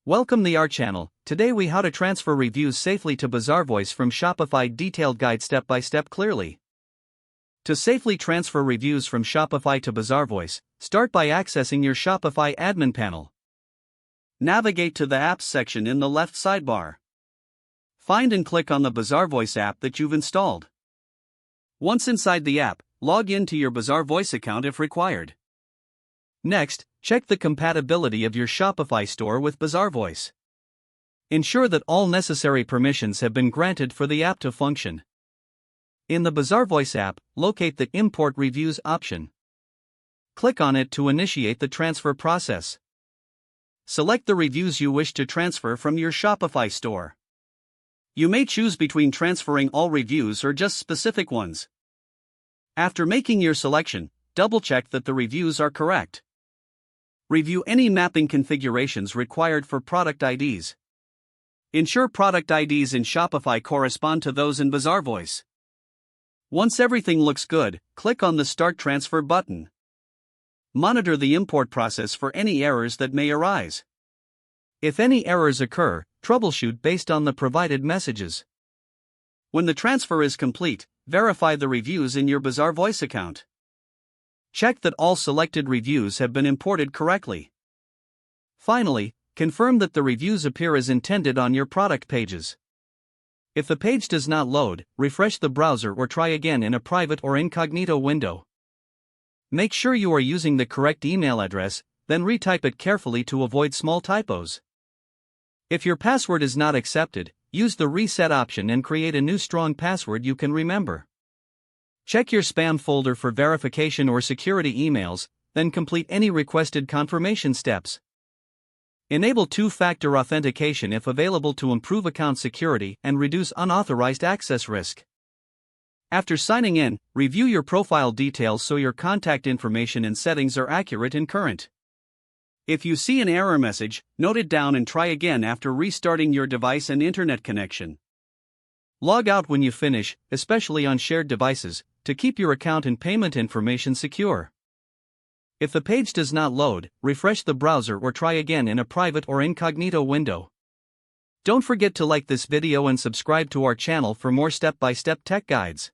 Welcome to our channel. Today we how to transfer reviews safely to Bazaarvoice from Shopify. Detailed guide step by step clearly. To safely transfer reviews from Shopify to Bazaarvoice, start by accessing your Shopify admin panel. Navigate to the Apps section in the left sidebar. Find and click on the Bazaarvoice app that you've installed. Once inside the app, log in to your Bazaarvoice account if required. Next, check the compatibility of your Shopify store with Bazaarvoice. Ensure that all necessary permissions have been granted for the app to function. In the Bazaarvoice app, locate the Import Reviews option. Click on it to initiate the transfer process. Select the reviews you wish to transfer from your Shopify store. You may choose between transferring all reviews or just specific ones. After making your selection, double-check that the reviews are correct. Review any mapping configurations required for product IDs. Ensure product IDs in Shopify correspond to those in Bazaarvoice. Once everything looks good, click on the Start Transfer button. Monitor the import process for any errors that may arise. If any errors occur, troubleshoot based on the provided messages. When the transfer is complete, verify the reviews in your Bazaarvoice account. Check that all selected reviews have been imported correctly. Finally, confirm that the reviews appear as intended on your product pages. If the page does not load, refresh the browser or try again in a private or incognito window. Make sure you are using the correct email address, then retype it carefully to avoid small typos. If your password is not accepted, use the reset option and create a new strong password you can remember. Check your spam folder for verification or security emails, then complete any requested confirmation steps. Enable two-factor authentication if available to improve account security and reduce unauthorized access risk. After signing in, review your profile details so your contact information and settings are accurate and current. If you see an error message, note it down and try again after restarting your device and internet connection. Log out when you finish, especially on shared devices, to keep your account and payment information secure. If the page does not load, refresh the browser or try again in a private or incognito window. Don't forget to like this video and subscribe to our channel for more step-by-step tech guides.